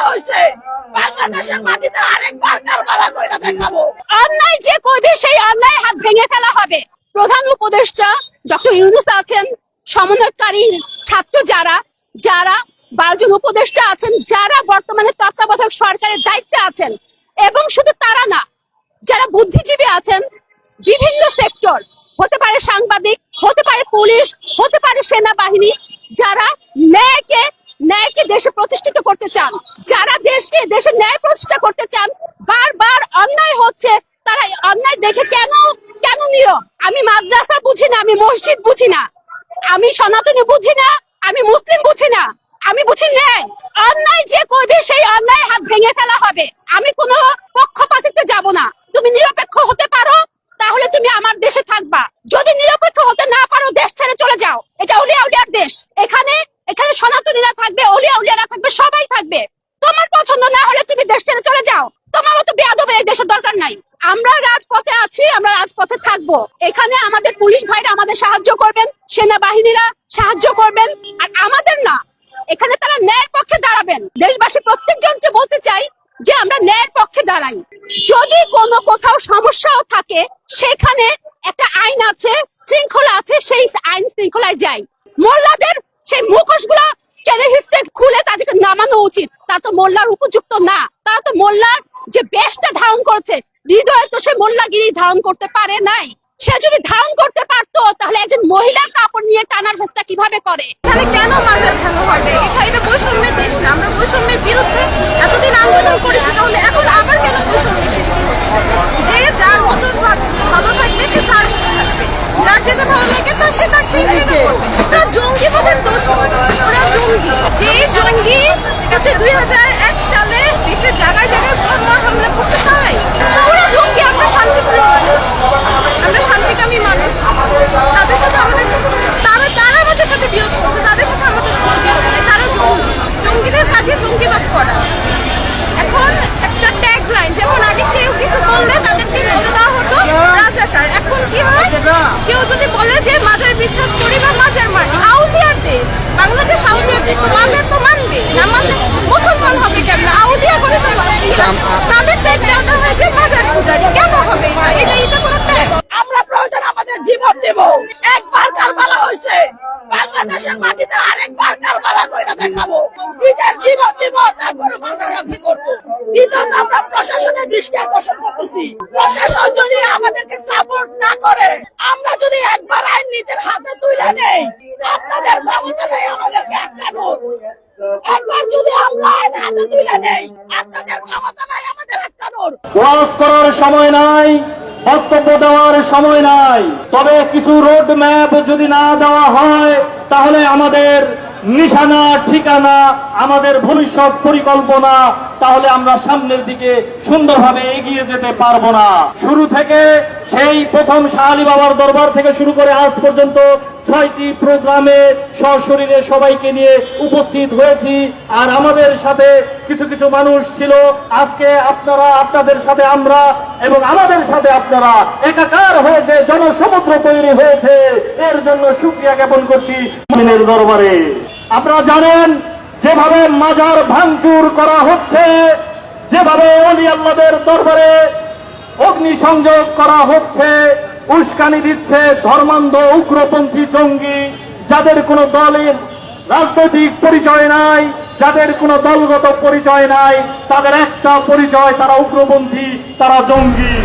হয়েছে বাংলাদেশের মাটিতে আরেকবার কারবালা কইরা দেখাবো। অন্যায় যে করবে সেই অন্যায় হাত ভেঙে ফেলা হবে। প্রধান উপদেষ্টা ডক্টর ইউনূস আছেন, সমন্বয়কারী ছাত্র যারা 12 জন উপদেষ্টা আছেন, যারা বর্তমানে তত্ত্বাবধায়ক সরকারের দায়িত্বে আছেন, এবং শুধু তারা না, যারা বুদ্ধিজীবী আছেন বিভিন্ন সেক্টর, হতে পারে সাংবাদিক, হতে পারে পুলিশ, হতে পারে সেনাবাহিনী, যারা ন্যায়কে দেশে প্রতিষ্ঠিত করতে চান, যারা দেশে ন্যায় প্রতিষ্ঠা করতে চান। বারবার অন্যায় হচ্ছে, তারা অন্যায় দেখে কেন নীরব? আমি মাদ্রাসা বুঝি না, আমি মসজিদ বুঝি না, আমি সনাতনী বুঝি না, আমি মুসলিম বুঝি না, আমি বুঝি ন্যায়। অন্যায় যে করবে সেই অন্যায় হাত ভেঙে ফেলা হবে। আমি কোনো পক্ষপাতিত্বে যাব না। তুমি নিরপেক্ষ হতে পারো, তাহলে তুমি আমার দেশে থাকবা। যদি নিরপেক্ষ হতে না পারো, দেশ ছেড়ে চলে যাও। এটা আউলিয়া উলিয়ার দেশ। এখানে সনাতনীরা থাকবে, আউলিয়া উলিয়ারা থাকবে, সবাই থাকবে। তোমার পছন্দ না হলে তুমি দেশ ছেড়ে চলে যাও। তোমার মতো বেয়াদবের এই দেশের দরকার নাই। আমরা রাজপথে আছি, আমরা রাজপথে থাকবো। এখানে আমাদের পুলিশ ভাইরা আমাদের সাহায্য করবেন, সেনাবাহিনীরা সাহায্য করবেন, আর আমাদের না, এখানে তারা ন্যায়ের পক্ষে দাঁড়াবেন। দেশবাসী প্রত্যেকজনকে বলতে চাই যে আমরা ন্যায়ের পক্ষে দাঁড়াই। যদি কোনো কোথাও সমস্যাও থাকে, সেখানে একটা আইন আছে, শৃঙ্খলা আছে, সেই আইন শৃঙ্খলায় যাই। মোল্লাদের সেই মুখোশগুলো চেনে হিস্ট্রে খুলে তাদেরকে নামানো উচিত। তারা তো মোল্লার উপযুক্ত না। তারা তো মোল্লার যে বেশটা ধারণ করেছে, হৃদয়ে তো সে মোল্লাগিরি ধারণ করতে পারে নাই। সে যদি ধারণ করতে পারতো, তাহলে একজন মহিলার কাপড় নিয়ে টানার চেষ্টা কিভাবে করে? এখানে কেন মাজার ভাঙা হবে? এটা বৈষম্যের দেশ না। আমরা বৈষম্যের বিরুদ্ধে এতদিন আন্দোলন করেছি, তাহলে এখন আবার কেন বৈষম্যের সৃষ্টি হচ্ছে? যে যার মতো ভালো থাকবে সে তার মতো থাকবে, যার যেটা ভালো লাগে তার সে তার সেই করবে। ওরা জঙ্গিবাদের দোষ, ওরা জঙ্গি। যে জঙ্গি 2001 সালে দেশের জায়গায় জায়গায় বোমা হামলা করতে, তাই ওরা জঙ্গি। আমরা শান্তিপ্রিয় মানুষ, আমরা শান্তিকামী মানুষ। তাদের সাথে আমাদের তারা আমাদের সাথে বিরোধ করছে, তাদের সাথে আমাদের বিরোধ নেই। তারা জঙ্গি, জঙ্গিদের কাজে জঙ্গিবাদ করা। এখন একটা ট্যাগ লাইন, যেমন আগে কেউ কিছু বললে তাদেরকে বলে দেওয়া হতো রাজাকার। এখন কি হয়, কেউ যদি বলে যে মাজার বিশ্বাস করি বা মাজার মানি, আউলিয়ার দেশ বাংলাদেশ, আউলিয়ার দেশ। মাজার তো মানবে না, মানলে মুসলমান হবে কেন? আউলিয়া করে তো তাদের ট্যাগ দেওয়া হয় যে মাজার পূজারি। কেন হবে এটা কোনো ট্যাগ? আমরা প্রয়োজন আমাদের জীবন দেব। একবার কারবালা হয়েছে বাংলাদেশের মাটিতে আরেকবার কারবালা কইরা দেখাবো। নিজের জীবন দেব, তারপরে মাজার রক্ষা করবো। কিন্তু আমরা প্রশাসনের দৃষ্টি আকর্ষণ করতেছি। প্রশাসন যদি আমাদেরকে সাপোর্ট না করে, আমরা যদি একবার আইন নিজের হাতে তুলে নেই, আপনাদের ক্ষমতা নেই আমাদেরকে আটকানোর। একবার যদি আমরা আইন হাতে তুলে নেই, আপনাদের ক্ষমতা নাই আমাদের আটকানোর। ওয়াজ করার সময় নাই, বক্তব্য দেওয়ার সময় নাই। তবে কিছু রোড ম্যাপ যদি না দেওয়া হয়, তাহলে আমাদের নিশানা, ঠিকানা, আমাদের ভবিষ্যৎ পরিকল্পনা, তাহলে আমরা সামনের দিকে সুন্দরভাবে এগিয়ে যেতে পারবো না। শুরু থেকে সেই প্রথম শাহ আলী বাবার দরবার থেকে শুরু করে আজ পর্যন্ত 6টি প্রোগ্রামে সশরীরে সবাইকে নিয়ে উপস্থিত হয়েছি। আর আমাদের সাথে কিছু কিছু মানুষ ছিল। আজকে আপনারা, আপনাদের সাথে আমরা, এবং আমাদের সাথে আপনারা একাকার হয়েছে, জনসমুদ্র তৈরি হয়েছে। এর জন্য শুকরিয়া জ্ঞাপন করছি মুমিনের দরবারে। আপনারা জানেন, যেভাবে মাজার ভাঙচুর করা হচ্ছে, যেভাবে ওলি আল্লাহদের দরবারে অগ্নিসংযোগ করা হচ্ছে, উস্কানি দিচ্ছে ধর্মান্ধ উগ্রপন্থী জঙ্গি, যাদের কোনো দলের রাজনৈতিক পরিচয় নাই, যাদের কোনো দলগত পরিচয় নাই, তাদের একটা পরিচয়, তারা উগ্রপন্থী, তারা জঙ্গি।